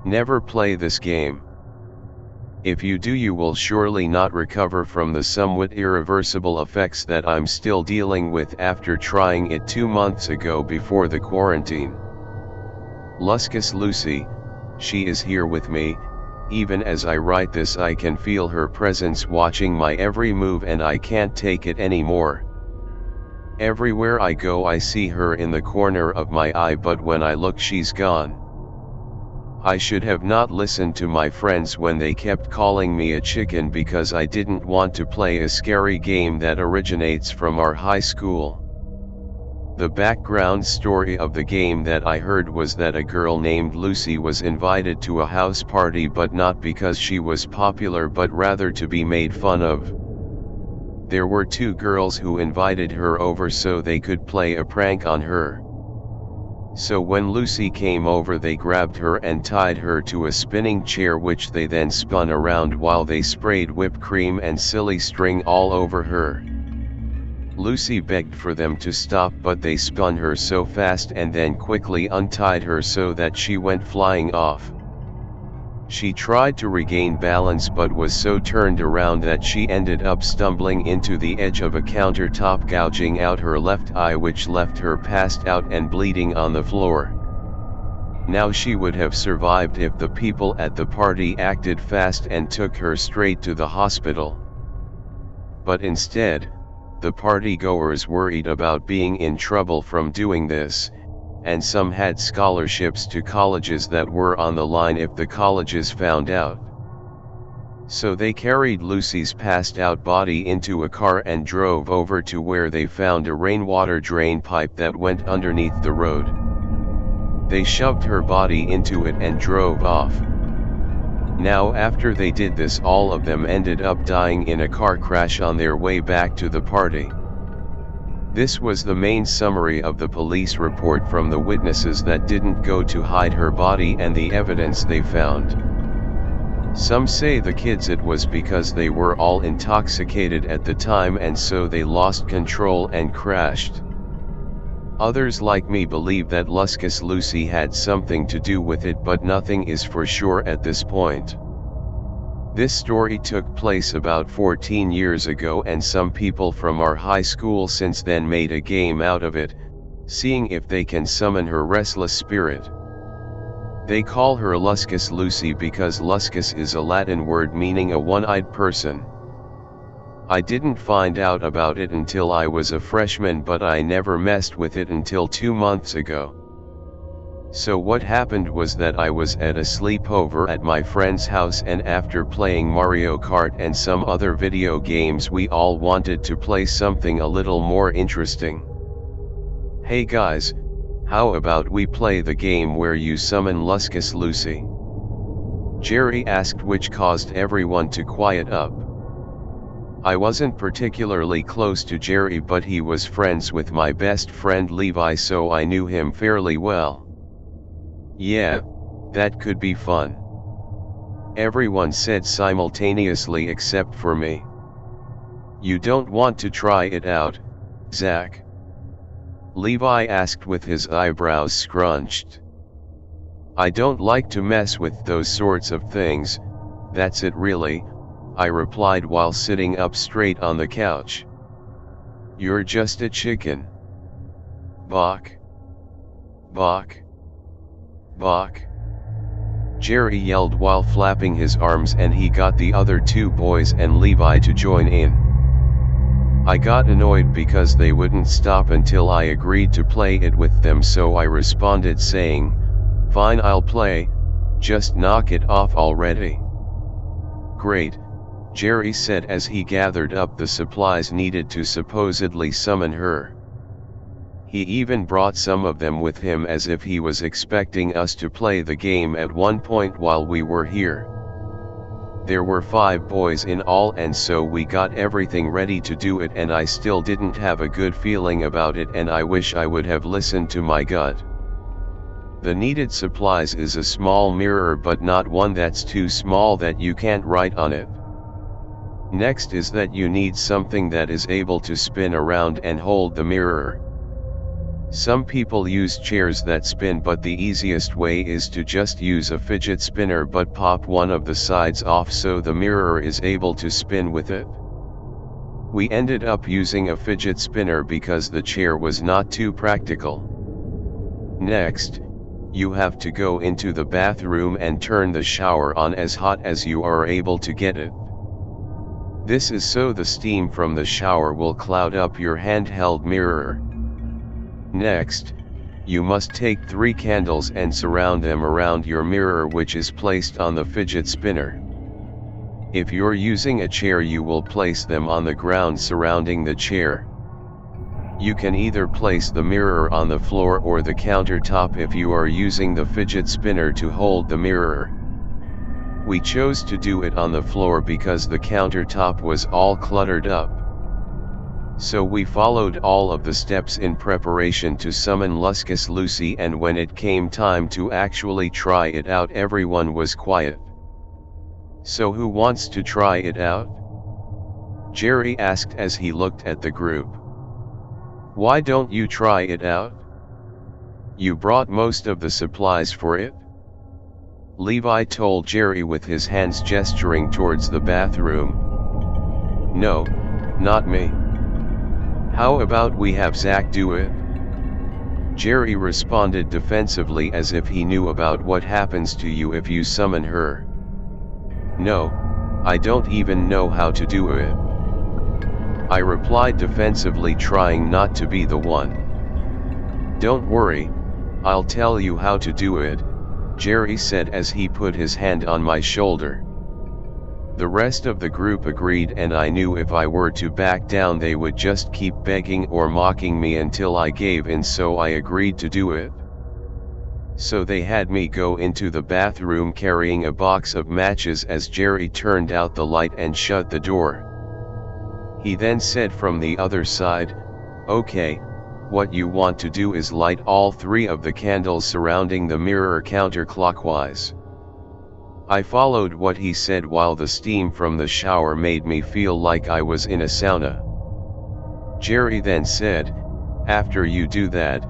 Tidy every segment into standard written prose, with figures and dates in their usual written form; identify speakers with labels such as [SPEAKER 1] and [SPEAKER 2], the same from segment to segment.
[SPEAKER 1] Never play this game. If you do, you will surely not recover from the somewhat irreversible effects that I'm still dealing with after trying it 2 months ago before the quarantine. Luscus Lucy, she is here with me. Even as I write this, I can feel her presence watching my every move, and I can't take it anymore. Everywhere I go I see her in the corner of my eye, but when I look she's gone. I should have not listened to my friends when they kept calling me a chicken because I didn't want to play a scary game that originates from our high school. The background story of the game that I heard was that a girl named Lucy was invited to a house party, but not because she was popular but rather to be made fun of. There were 2 girls who invited her over so they could play a prank on her. So when Lucy came over, they grabbed her and tied her to a spinning chair, which they then spun around while they sprayed whipped cream and silly string all over her. Lucy begged for them to stop, but they spun her so fast and then quickly untied her so that she went flying off. She tried to regain balance but was so turned around that she ended up stumbling into the edge of a countertop, gouging out her left eye, which left her passed out and bleeding on the floor. Now she would have survived if the people at the party acted fast and took her straight to the hospital. But instead, the partygoers worried about being in trouble from doing this, and some had scholarships to colleges that were on the line if the colleges found out. So they carried Lucy's passed out body into a car and drove over to where they found a rainwater drain pipe that went underneath the road. They shoved her body into it and drove off. Now after they did this, all of them ended up dying in a car crash on their way back to the party. This was the main summary of the police report from the witnesses that didn't go to hide her body and the evidence they found. Some say the kids it was because they were all intoxicated at the time and so they lost control and crashed. Others like me believe that Luscus Lucy had something to do with it, but nothing is for sure at this point. This story took place about 14 years ago, and some people from our high school since then made a game out of it, seeing if they can summon her restless spirit. They call her Luscus Lucy because Luscus is a Latin word meaning a one-eyed person. I didn't find out about it until I was a freshman, but I never messed with it until 2 months ago. So what happened was that I was at a sleepover at my friend's house, and after playing Mario Kart and some other video games, we all wanted to play something a little more interesting. Hey guys, how about we play the game where you summon Luscus Lucy? Jerry asked, which caused everyone to quiet up. I wasn't particularly close to Jerry, but he was friends with my best friend Levi, so I knew him fairly well. Yeah, that could be fun. Everyone said simultaneously except for me. You don't want to try it out, Zach? Levi asked with his eyebrows scrunched. I don't like to mess with those sorts of things, that's it really, I replied while sitting up straight on the couch. You're just a chicken. Bawk. Bawk. Bawk. Jerry yelled while flapping his arms, and he got the other 2 boys and Levi to join in. I got annoyed because they wouldn't stop until I agreed to play it with them, so I responded saying, "Fine, I'll play, just knock it off already." Great, Jerry said as he gathered up the supplies needed to supposedly summon her. He even brought some of them with him as if he was expecting us to play the game at one point while we were here. There were 5 boys in all, and so we got everything ready to do it, and I still didn't have a good feeling about it, and I wish I would have listened to my gut. The needed supplies is a small mirror, but not one that's too small that you can't write on it. Next is that you need something that is able to spin around and hold the mirror. Some people use chairs that spin, but the easiest way is to just use a fidget spinner but pop one of the sides off so the mirror is able to spin with it. We ended up using a fidget spinner because the chair was not too practical. Next, you have to go into the bathroom and turn the shower on as hot as you are able to get it. This is so the steam from the shower will cloud up your handheld mirror. Next, you must take 3 candles and surround them around your mirror, which is placed on the fidget spinner. If you're using a chair, you will place them on the ground surrounding the chair. You can either place the mirror on the floor or the countertop if you are using the fidget spinner to hold the mirror. We chose to do it on the floor because the countertop was all cluttered up. So we followed all of the steps in preparation to summon Luscus Lucy, and when it came time to actually try it out, everyone was quiet. So who wants to try it out? Jerry asked as he looked at the group. Why don't you try it out? You brought most of the supplies for it? Levi told Jerry with his hands gesturing towards the bathroom. No, not me. How about we have Zach do it? Jerry responded defensively as if he knew about what happens to you if you summon her. No, I don't even know how to do it. I replied defensively, trying not to be the one. Don't worry, I'll tell you how to do it, Jerry said as he put his hand on my shoulder. The rest of the group agreed, and I knew if I were to back down they would just keep begging or mocking me until I gave in, so I agreed to do it. So they had me go into the bathroom carrying a box of matches as Jerry turned out the light and shut the door. He then said from the other side, "Okay, what you want to do is light all 3 of the candles surrounding the mirror counterclockwise." I followed what he said while the steam from the shower made me feel like I was in a sauna. Jerry then said, "After you do that,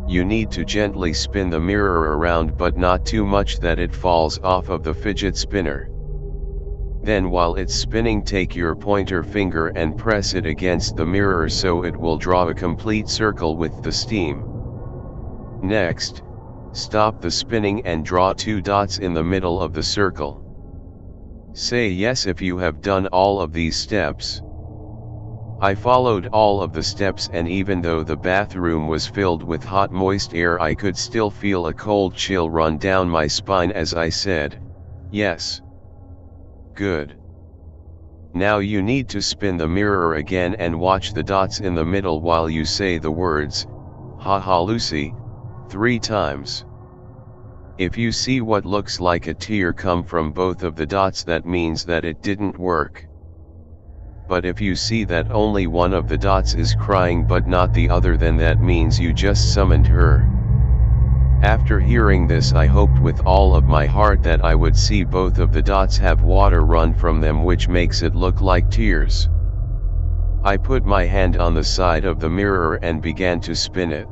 [SPEAKER 1] you need to gently spin the mirror around, but not too much that it falls off of the fidget spinner. Then while it's spinning, take your pointer finger and press it against the mirror so it will draw a complete circle with the steam. Next, stop the spinning and draw 2 dots in the middle of the circle. Say yes if you have done all of these steps." I followed all of the steps, and even though the bathroom was filled with hot moist air, I could still feel a cold chill run down my spine as I said, "Yes." Good. Now you need to spin the mirror again and watch the dots in the middle while you say the words, "Haha Lucy," 3 times. If you see what looks like a tear come from both of the dots, that means that it didn't work. But if you see that only one of the dots is crying but not the other, then that means you just summoned her. After hearing this, I hoped with all of my heart that I would see both of the dots have water run from them, which makes it look like tears. I put my hand on the side of the mirror and began to spin it.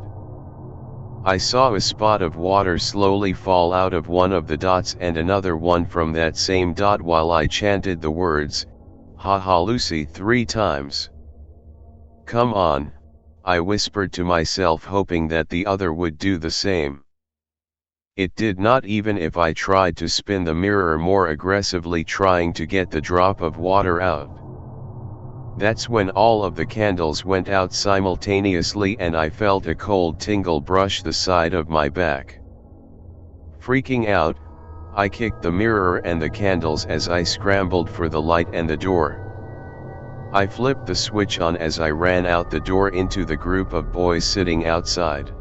[SPEAKER 1] I saw a spot of water slowly fall out of one of the dots and another one from that same dot while I chanted the words, "Haha Lucy," 3 times. "Come on," I whispered to myself, hoping that the other would do the same. It did not, even if I tried to spin the mirror more aggressively, trying to get the drop of water out. That's when all of the candles went out simultaneously and I felt a cold tingle brush the side of my back. Freaking out, I kicked the mirror and the candles as I scrambled for the light and the door. I flipped the switch on as I ran out the door into the group of boys sitting outside.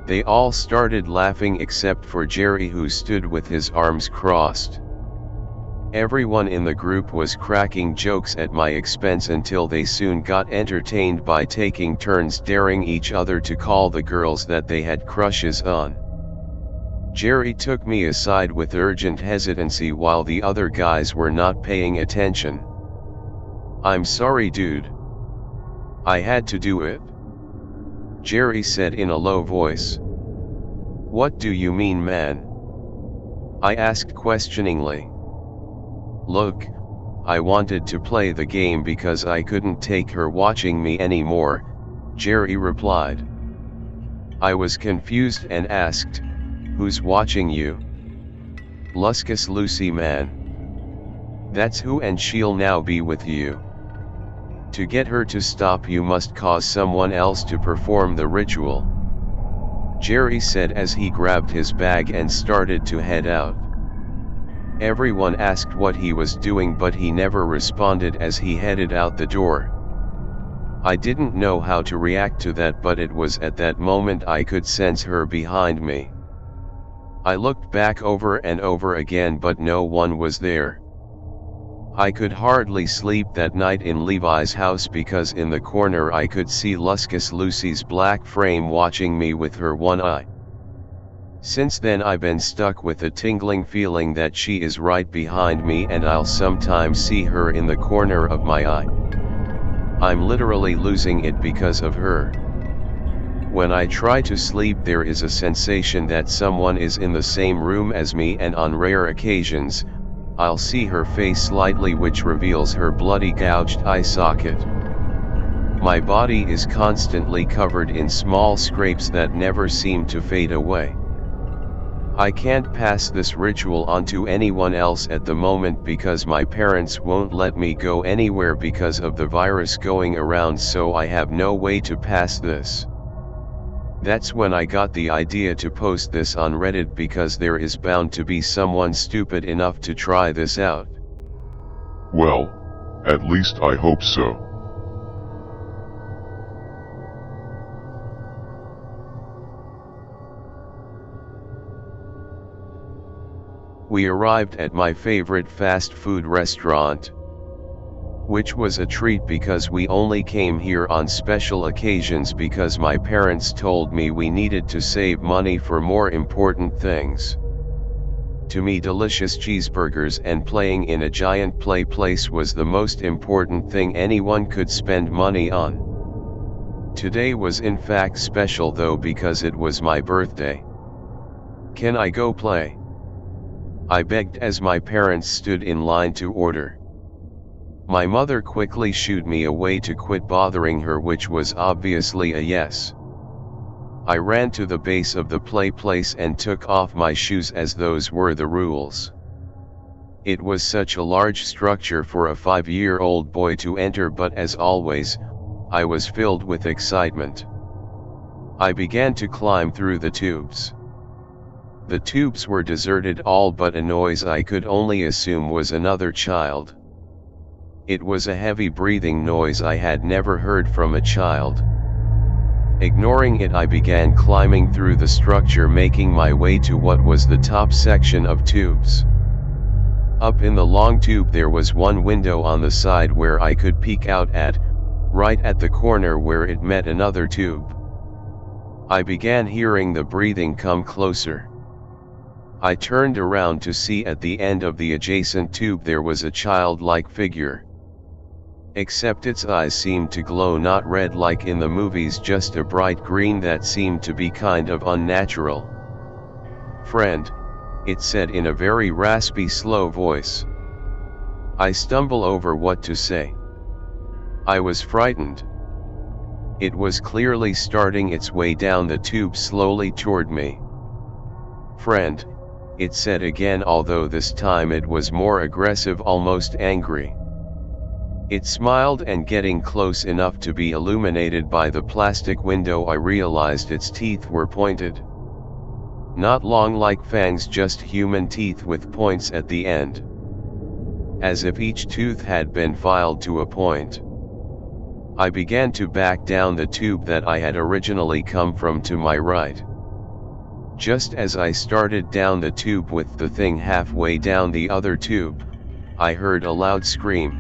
[SPEAKER 1] They all started laughing except for Jerry, who stood with his arms crossed. Everyone in the group was cracking jokes at my expense until they soon got entertained by taking turns daring each other to call the girls that they had crushes on. Jerry took me aside with urgent hesitancy while the other guys were not paying attention. "I'm sorry, dude. I had to do it." Jerry said in a low voice. "What do you mean, man?" I asked questioningly. "Look, I wanted to play the game because I couldn't take her watching me anymore," Jerry replied. I was confused and asked, "Who's watching you?" "Luscus Lucy, man. That's who, and she'll now be with you. To get her to stop, you must cause someone else to perform the ritual," Jerry said as he grabbed his bag and started to head out. Everyone asked what he was doing, but he never responded as he headed out the door. I didn't know how to react to that, but it was at that moment I could sense her behind me. I looked back over and over again, but no one was there. I could hardly sleep that night in Levi's house because in the corner I could see Luscus Lucy's black frame watching me with her one eye. Since then I've been stuck with a tingling feeling that she is right behind me, and I'll sometimes see her in the corner of my eye. I'm literally losing it because of her. When I try to sleep, there is a sensation that someone is in the same room as me, and on rare occasions, I'll see her face slightly, which reveals her bloody gouged eye socket. My body is constantly covered in small scrapes that never seem to fade away. I can't pass this ritual on to anyone else at the moment because my parents won't let me go anywhere because of the virus going around, so I have no way to pass this. That's when I got the idea to post this on Reddit, because there is bound to be someone stupid enough to try this out.
[SPEAKER 2] Well, at least I hope so.
[SPEAKER 1] We arrived at my favorite fast food restaurant, which was a treat because we only came here on special occasions because my parents told me we needed to save money for more important things. To me, delicious cheeseburgers and playing in a giant play place was the most important thing anyone could spend money on. Today was in fact special though, because it was my birthday. "Can I go play?" I begged as my parents stood in line to order. My mother quickly shooed me away to quit bothering her, which was obviously a yes. I ran to the base of the play place and took off my shoes as those were the rules. It was such a large structure for a 5-year-old boy to enter, but as always, I was filled with excitement. I began to climb through the tubes. The tubes were deserted, all but a noise I could only assume was another child. It was a heavy breathing noise I had never heard from a child. Ignoring it, I began climbing through the structure, making my way to what was the top section of tubes. Up in the long tube there was one window on the side where I could peek out at, right at the corner where it met another tube. I began hearing the breathing come closer. I turned around to see at the end of the adjacent tube there was a childlike figure. Except its eyes seemed to glow not red like in the movies, just a bright green that seemed to be kind of unnatural. "Friend," it said in a very raspy, slow voice. I stumbled over what to say. I was frightened. It was clearly starting its way down the tube slowly toward me. "Friend," it said again, although this time it was more aggressive, almost angry. It smiled, and getting close enough to be illuminated by the plastic window, I realized its teeth were pointed. Not long like fangs, just human teeth with points at the end. As if each tooth had been filed to a point. I began to back down the tube that I had originally come from to my right. Just as I started down the tube with the thing halfway down the other tube, I heard a loud scream.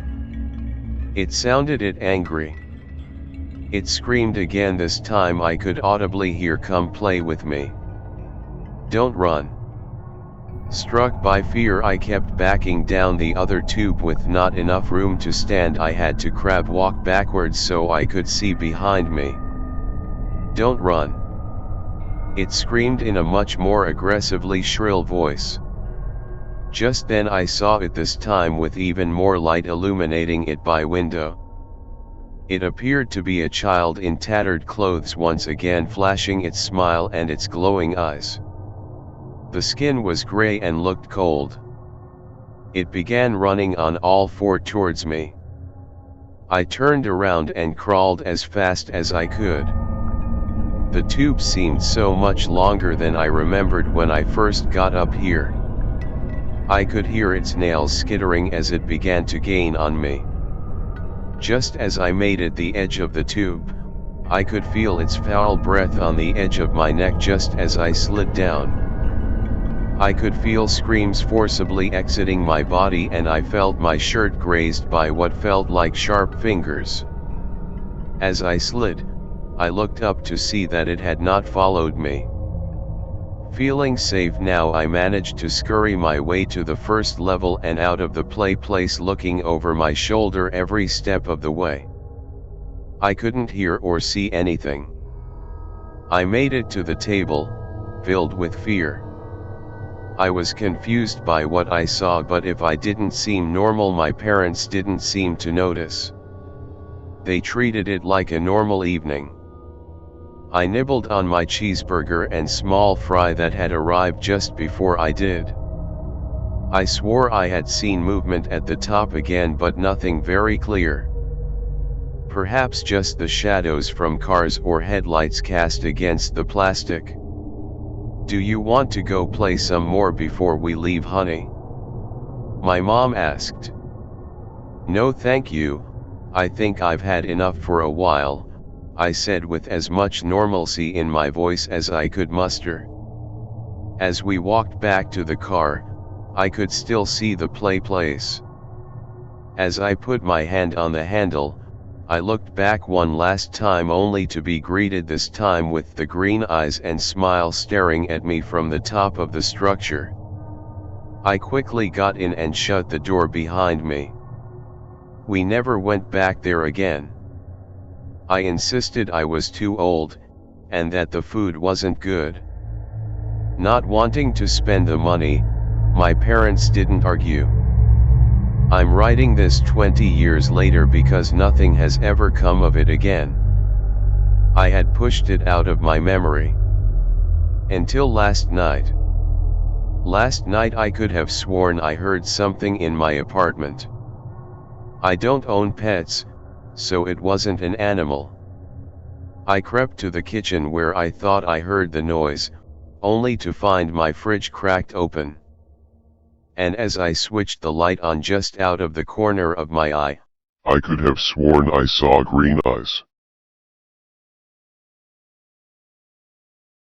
[SPEAKER 1] It sounded angry. It screamed again. This time I could audibly hear, "Come play with me. Don't run." Struck by fear, I kept backing down the other tube. With not enough room to stand, I had to crab walk backwards so I could see behind me. "Don't run!" It screamed in a much more aggressively shrill voice. Just then I saw it, this time with even more light illuminating it by window. It appeared to be a child in tattered clothes, once again flashing its smile and its glowing eyes. The skin was gray and looked cold. It began running on all four towards me. I turned around and crawled as fast as I could. The tube seemed so much longer than I remembered when I first got up here. I could hear its nails skittering as it began to gain on me. Just as I made it the edge of the tube, I could feel its foul breath on the edge of my neck just as I slid down. I could feel screams forcibly exiting my body, and I felt my shirt grazed by what felt like sharp fingers. As I slid, I looked up to see that it had not followed me. Feeling safe now, I managed to scurry my way to the first level and out of the place, looking over my shoulder every step of the way. I couldn't hear or see anything. I made it to the table, filled with fear. I was confused by what I saw, but if I didn't seem normal, my parents didn't seem to notice. They treated it like a normal evening. I nibbled on my cheeseburger and small fry that had arrived just before I did. I swore I had seen movement at the top again, but nothing very clear. Perhaps just the shadows from cars or headlights cast against the plastic. "Do you want to go play some more before we leave, honey?" my mom asked. "No thank you, I think I've had enough for a while," I said with as much normalcy in my voice as I could muster. As we walked back to the car, I could still see the place. As I put my hand on the handle, I looked back one last time, only to be greeted this time with the green eyes and smile staring at me from the top of the structure. I quickly got in and shut the door behind me. We never went back there again. I insisted I was too old, and that the food wasn't good. Not wanting to spend the money, my parents didn't argue. I'm writing this 20 years later because nothing has ever come of it again. I had pushed it out of my memory. Until last night. Last night I could have sworn I heard something in my apartment. I don't own pets, so it wasn't an animal. I crept to the kitchen where I thought I heard the noise, only to find my fridge cracked open. And as I switched the light on just out of the corner of my eye,
[SPEAKER 2] I could have sworn I saw green eyes.